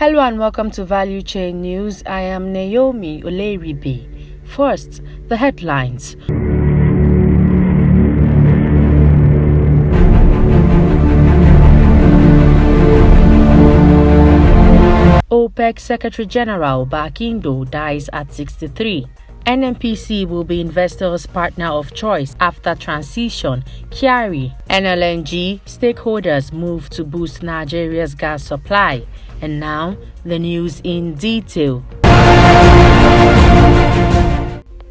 Hello and welcome to Valuechain News. I am Naomi Oleribe. First, the headlines. OPEC Secretary General Bakindo dies at 63. NNPC will be investors' partner of choice after transition. Kyari, NLNG stakeholders move to boost Nigeria's gas supply. And now, the news in detail.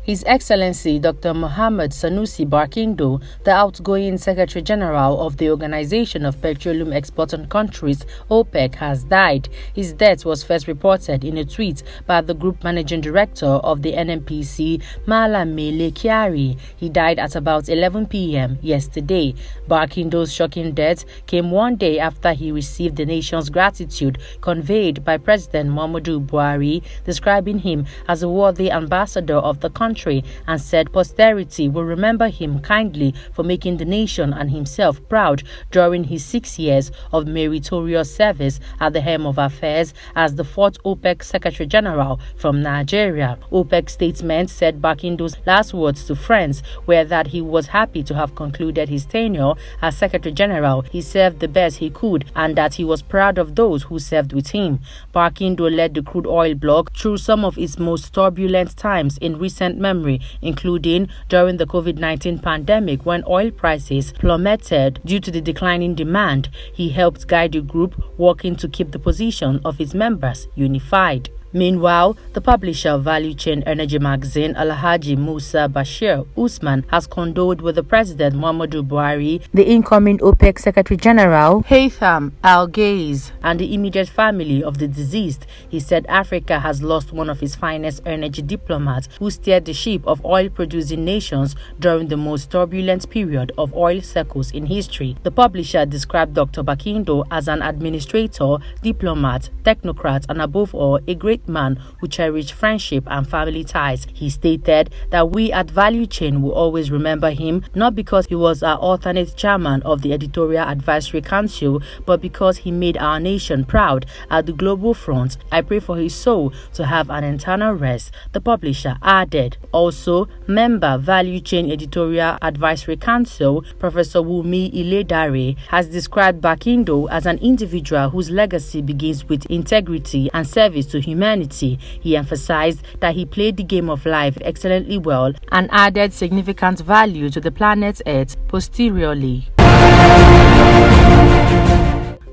His Excellency Dr. Mohammed Sanusi Barkindo, the outgoing Secretary General of the Organization of Petroleum Exporting Countries, OPEC, has died. His death was first reported in a tweet by the Group Managing Director of the NNPC, Malamele Kyari. He died at about 11 p.m. yesterday. Barkindo's shocking death came one day after he received the nation's gratitude conveyed by President Muhammadu Buhari, describing him as a worthy ambassador of the country, and said posterity will remember him kindly for making the nation and himself proud during his 6 years of meritorious service at the helm of affairs as the fourth OPEC Secretary General from Nigeria. OPEC statement said Barkindo's last words to friends were that he was happy to have concluded his tenure as Secretary General. He served the best he could and that he was proud of those who served with him. Barkindo led the crude oil bloc through some of its most turbulent times in recent memory, including during the COVID-19 pandemic when oil prices plummeted due to the declining demand. He helped guide the group working to keep the position of its members unified. Meanwhile, the publisher of Valuechain energy magazine Alhaji Musa Bashir Usman has condoled with the President Muhammadu Buhari, the incoming OPEC Secretary General Haytham Al-Ghaiz, and the immediate family of the deceased. He said Africa has lost one of its finest energy diplomats who steered the ship of oil-producing nations during the most turbulent period of oil cycles in history. The publisher described Dr. Barkindo as an administrator, diplomat, technocrat, and above all, a great man who cherished friendship and family ties. He stated that we at Valuechain will always remember him, not because he was our alternate chairman of the Editorial Advisory Council, but because he made our nation proud at the global front. I pray for his soul to have an eternal rest, the publisher added. Also, member Valuechain Editorial Advisory Council, Professor Wumi Iledare, has described Barkindo as an individual whose legacy begins with integrity and service to humanity. He emphasized that he played the game of life excellently well and added significant value to the planet Earth posteriorly.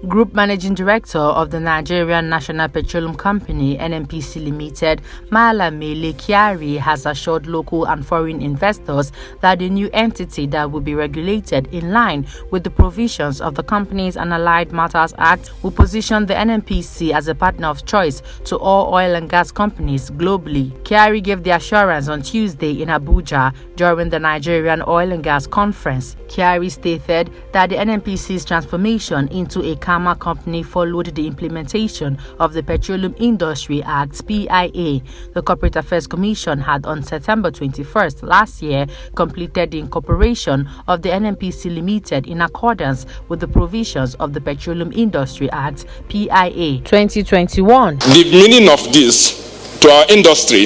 Group Managing Director of the Nigerian National Petroleum Company (NNPC) Limited, Malamele Kyari, has assured local and foreign investors that the new entity that will be regulated in line with the provisions of the Companies and Allied Matters Act will position the NNPC as a partner of choice to all oil and gas companies globally. Kyari gave the assurance on Tuesday in Abuja during the Nigerian Oil and Gas Conference. Kyari stated that the NNPC's transformation into a Pharma company followed the implementation of the Petroleum Industry Act (PIA). The Corporate Affairs Commission had on September 21st last year completed the incorporation of the NNPC Limited in accordance with the provisions of the Petroleum Industry Act (PIA) 2021. The meaning of this to our industry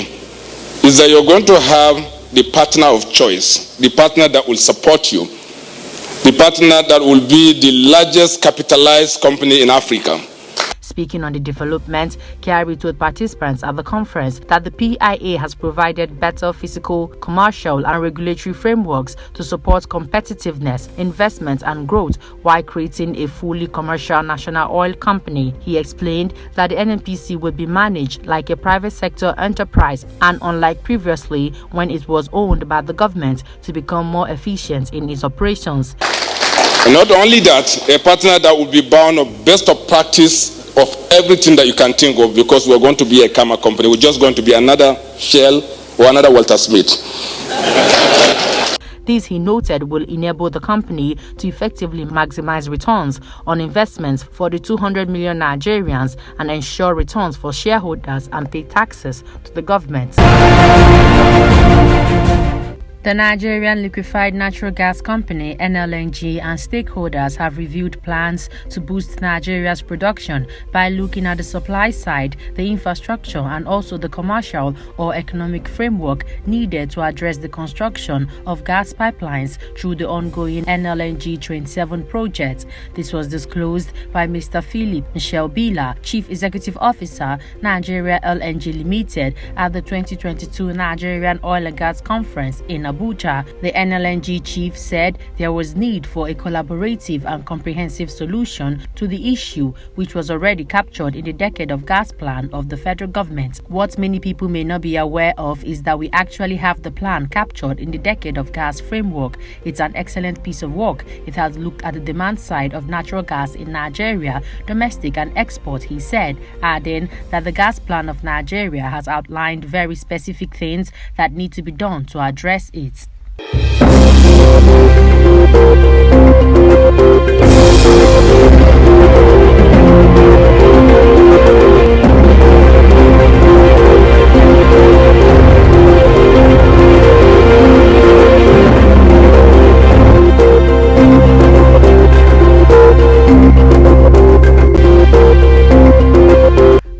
is that you're going to have the partner of choice, the partner that will support you, the partner that will be the largest capitalized company in Africa. Speaking on the development, Kyari told participants at the conference that the PIA has provided better physical, commercial, and regulatory frameworks to support competitiveness, investment, and growth while creating a fully commercial national oil company. He explained that the NNPC will be managed like a private sector enterprise and unlike previously when it was owned by the government to become more efficient in its operations. And not only that, a partner that will be bound of best of practice of everything that you can think of, because we're going to be a Kama company. We're just going to be another Shell or another Walter Smith. This, he noted, will enable the company to effectively maximize returns on investments for the 200 million Nigerians and ensure returns for shareholders and pay taxes to the government. The Nigerian Liquefied Natural Gas Company (NLNG) and stakeholders have reviewed plans to boost Nigeria's production by looking at the supply side, the infrastructure, and also the commercial or economic framework needed to address the construction of gas pipelines through the ongoing NLNG Train 7 project. This was disclosed by Mr. Philip Nshelbila, Chief Executive Officer, Nigeria LNG Limited, at the 2022 Nigerian Oil and Gas Conference in Abuja. The NLNG chief said there was need for a collaborative and comprehensive solution to the issue, which was already captured in the Decade of Gas Plan of the federal government. What many people may not be aware of is that we actually have the plan captured in the Decade of Gas framework. It's an excellent piece of work. It has looked at the demand side of natural gas in Nigeria, domestic and export, he said, adding that the gas plan of Nigeria has outlined very specific things that need to be done to address it.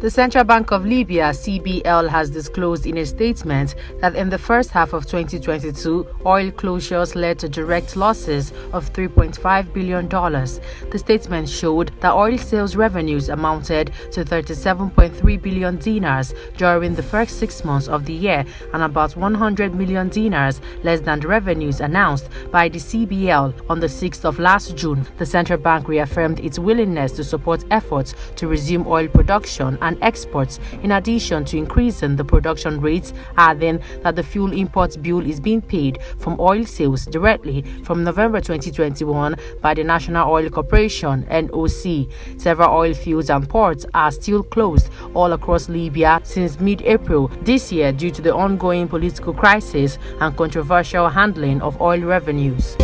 The Central Bank of Libya (CBL) has disclosed in a statement that in the first half of 2022, oil closures led to direct losses of $3.5 billion. The statement showed that oil sales revenues amounted to 37.3 billion dinars during the first 6 months of the year, and about 100 million dinars less than the revenues announced by the CBL on the 6th of last June. The central bank reaffirmed its willingness to support efforts to resume oil production and exports, in addition to increasing the production rates, adding that the fuel import bill is being paid from oil sales directly from November 2021 by the National Oil Corporation (NOC). Several oil fields and ports are still closed all across Libya since mid-April this year due to the ongoing political crisis and controversial handling of oil revenues.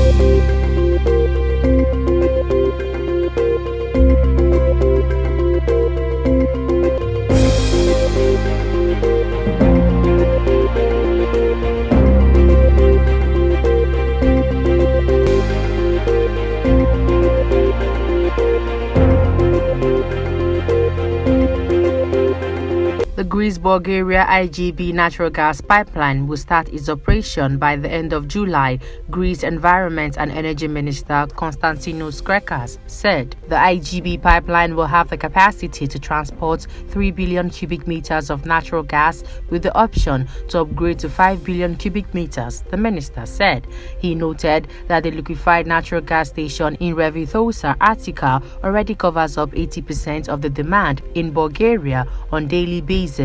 The Greece-Bulgaria IGB natural gas pipeline will start its operation by the end of July, Greece Environment and Energy Minister Konstantinos Krekas said. The IGB pipeline will have the capacity to transport 3 billion cubic meters of natural gas with the option to upgrade to 5 billion cubic meters, the minister said. He noted that the liquefied natural gas station in Revithosa, Attica already covers up 80% of the demand in Bulgaria on daily basis.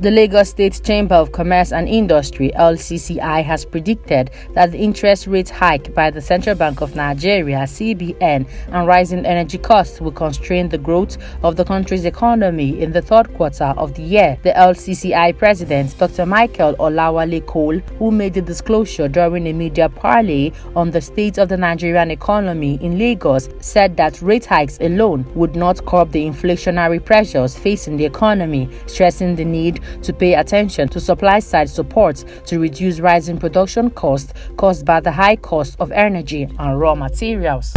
The Lagos State Chamber of Commerce and Industry (LCCI) has predicted that the interest rate hike by the Central Bank of Nigeria (CBN) and rising energy costs will constrain the growth of the country's economy in the third quarter of the year. The LCCI president, Dr. Michael Olawale Cole, who made the disclosure during a media parley on the state of the Nigerian economy in Lagos, said that rate hikes alone would not curb the inflationary pressures facing the economy, stressing the need to pay attention to supply-side support to reduce rising production costs caused by the high cost of energy and raw materials.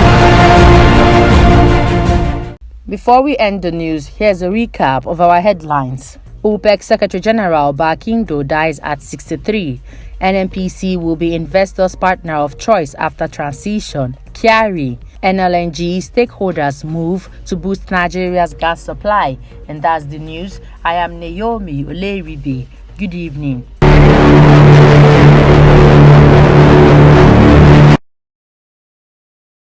Before we end the news, here's a recap of our headlines. OPEC Secretary General Barkindo dies at 63. NNPC will be investors' partner of choice after transition. Kyari. NLNG stakeholders move to boost Nigeria's gas supply. And that's the news. I am Naomi Oleribe. Good evening.